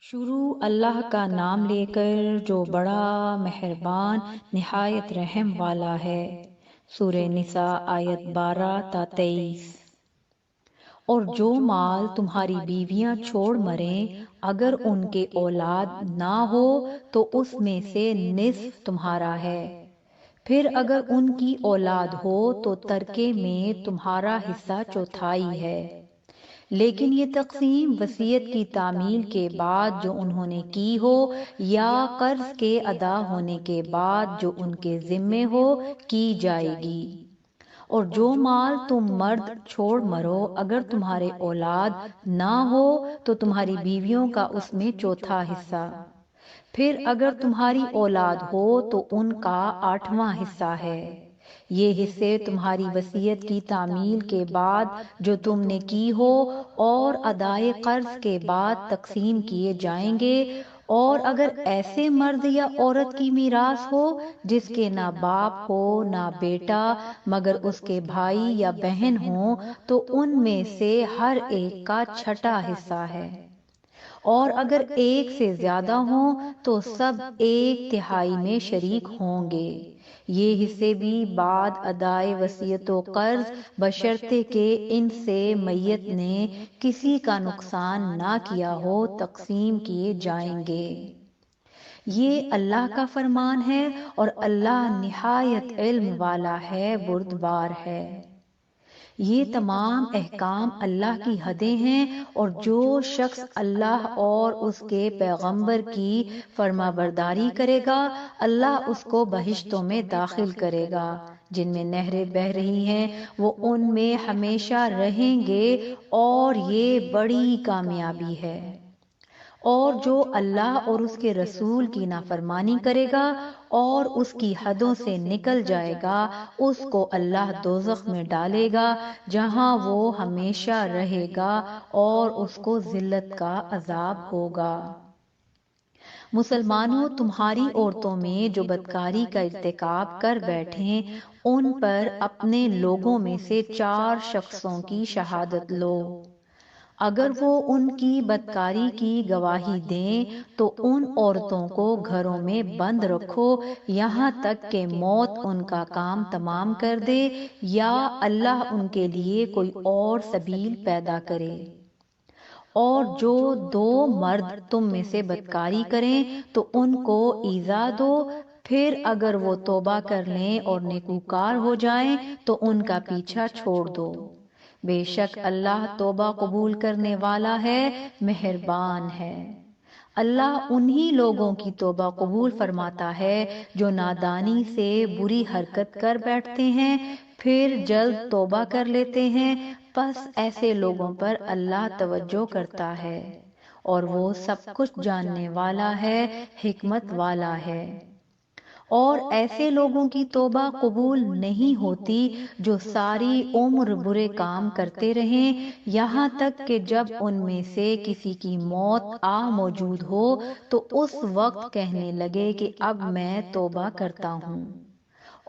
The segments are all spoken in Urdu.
شروع اللہ کا نام لے کر جو بڑا مہربان نہایت رحم والا ہے۔ سورہ نساء آیت 12 تا 23۔ اور جو مال تمہاری بیویاں چھوڑ مریں اگر ان کے اولاد نہ ہو تو اس میں سے نصف تمہارا ہے، پھر اگر ان کی اولاد ہو تو ترکے میں تمہارا حصہ چوتھائی ہے۔ لیکن یہ تقسیم وصیت کی تعمیل کے بعد جو انہوں نے کی ہو یا قرض کے ادا ہونے کے بعد جو ان کے ذمے ہو کی جائے گی۔ اور جو مال تم مرد چھوڑ مرو اگر تمہارے اولاد نہ ہو تو تمہاری بیویوں کا اس میں چوتھا حصہ، پھر اگر تمہاری اولاد ہو تو ان کا 8واں حصہ ہے۔ یہ حصے تمہاری وصیت کی تعمیل کے بعد جو تم نے کی ہو اور ادائے قرض کے بعد تقسیم کیے جائیں گے۔ اور اگر ایسے مرد یا عورت کی میراث ہو جس کے نہ باپ ہو نہ بیٹا مگر اس کے بھائی یا بہن ہوں تو ان میں سے ہر ایک کا چھٹا حصہ ہے۔ اور اگر ایک سے زیادہ ہوں تو سب 1/3 میں شریک ہوں گے۔ یہ حصے بھی بعد ادائے وصیت و قرض بشرطے کہ ان سے میت نے کسی کا نقصان نہ کیا ہو تقسیم کیے جائیں گے۔ یہ اللہ کا فرمان ہے اور اللہ نہایت علم والا ہے، بردبار ہے۔ یہ تمام احکام اللہ کی حدیں ہیں، اور جو شخص اللہ اور اس کے پیغمبر کی فرما برداری کرے گا اللہ اس کو بہشتوں میں داخل کرے گا جن میں نہریں بہہ رہی ہیں، وہ ان میں ہمیشہ رہیں گے، اور یہ بڑی کامیابی ہے۔ اور جو اللہ اور اس کے رسول کی نافرمانی کرے گا اور اس کی حدوں سے نکل جائے گا اس کو اللہ دوزخ میں ڈالے گا جہاں وہ ہمیشہ رہے گا، اور اس کو ذلت کا عذاب ہوگا۔ مسلمانوں، تمہاری عورتوں میں جو بدکاری کا ارتکاب کر بیٹھیں ان پر اپنے لوگوں میں سے 4 شخصوں کی شہادت لو۔ اگر وہ ان کی بدکاری کی گواہی دیں تو ان عورتوں کو گھروں میں بند رکھو یہاں تک کہ موت ان کا کام تمام کر دے یا اللہ ان کے لیے کوئی اور سبیل پیدا کرے۔ اور جو 2 مرد تم میں سے بدکاری کریں تو ان کو ایذا دو، پھر اگر وہ توبہ کر لیں اور نیکوکار ہو جائیں تو ان کا پیچھا چھوڑ دو۔ بے شک اللہ توبہ قبول کرنے والا ہے، مہربان ہے۔ اللہ انہی لوگوں کی توبہ قبول فرماتا ہے جو نادانی سے بری حرکت کر بیٹھتے ہیں پھر جلد توبہ کر لیتے ہیں، پس ایسے لوگوں پر اللہ توجہ کرتا ہے، اور وہ سب کچھ جاننے والا ہے، حکمت والا ہے۔ اور ایسے لوگوں کی توبہ قبول نہیں ہوتی جو ساری عمر برے کام کرتے رہیں یہاں تک کہ جب ان میں سے کسی کی موت آ موجود ہو تو اس وقت کہنے لگے کہ اب میں توبہ کرتا ہوں۔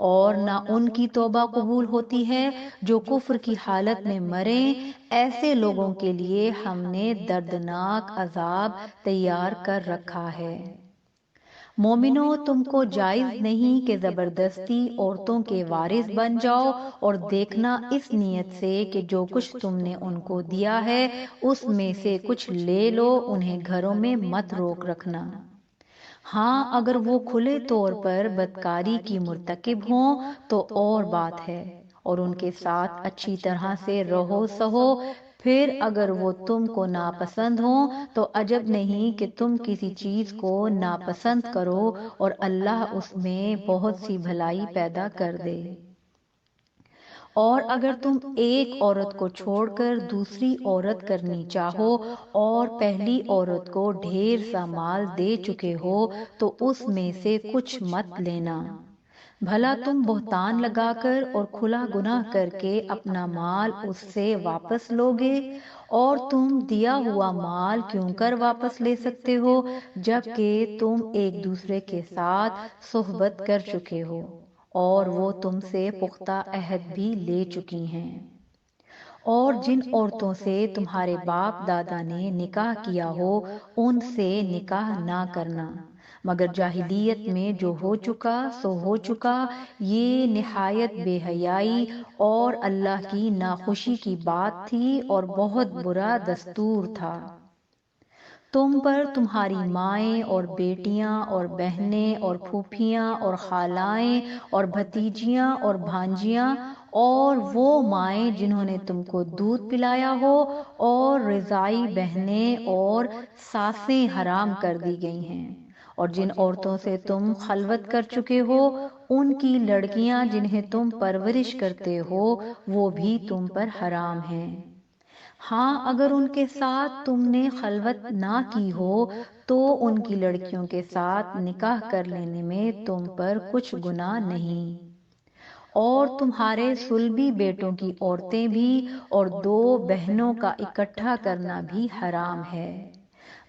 اور نہ ان کی توبہ قبول ہوتی ہے جو کفر کی حالت میں مریں، ایسے لوگوں کے لیے ہم نے دردناک عذاب تیار کر رکھا ہے۔ مومنو، تم کو جائز نہیں کہ زبردستی عورتوں کے وارث بن جاؤ، اور دیکھنا اس نیت سے کہ جو کچھ تم نے ان کو دیا ہے اس میں سے کچھ لے لو، انہیں گھروں میں مت روک رکھنا۔ ہاں اگر وہ کھلے طور پر بدکاری کی مرتکب ہوں تو اور بات ہے، اور ان کے ساتھ اچھی طرح سے رہو سہو۔ پھر اگر وہ تم کو ناپسند ہوں تو عجب نہیں کہ تم کسی چیز کو ناپسند کرو اور اللہ اس میں بہت سی بھلائی پیدا کر دے۔ اور اگر تم ایک عورت کو چھوڑ کر دوسری عورت کرنی چاہو اور پہلی عورت کو ڈھیر سا مال دے چکے ہو تو اس میں سے کچھ مت لینا، بھلا تم بہتان لگا کر اور کھلا گناہ کر کے اپنا مال اس سے واپس لوگے؟ اور تم دیا ہوا مال کیوں کر واپس لے سکتے ہو جبکہ تم ایک دوسرے کے ساتھ صحبت کر چکے ہو اور وہ تم سے پختہ عہد بھی لے چکی ہیں؟ اور جن عورتوں سے تمہارے باپ دادا نے نکاح کیا ہو ان سے نکاح نہ کرنا، مگر جاہلیت میں جو ہو چکا سو ہو چکا، یہ نہایت بے حیائی اور اللہ کی ناخوشی کی بات تھی اور بہت برا دستور تھا۔ تم پر تمہاری مائیں اور بیٹیاں اور بہنیں اور پھوپھیاں اور خالائیں اور بھتیجیاں اور بھانجیاں اور وہ مائیں جنہوں نے تم کو دودھ پلایا ہو اور رضاعی بہنیں اور ساسیں حرام کر دی گئی ہیں، اور جن عورتوں سے تم خلوت کر چکے ہو ان کی لڑکیاں جنہیں تم پرورش کرتے ہو وہ بھی تم پر حرام ہیں۔ ہاں اگر ان کے ساتھ تم نے خلوت نہ کی ہو تو ان کی لڑکیوں کے ساتھ نکاح کر لینے میں تم پر کچھ گناہ نہیں، اور تمہارے صلبی بیٹوں کی عورتیں بھی اور دو بہنوں کا اکٹھا کرنا بھی حرام ہے،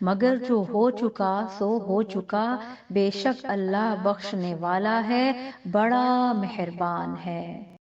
مگر جو ہو چکا سو ہو چکا، بے شک اللہ بخشنے والا ہے، بڑا مہربان ہے۔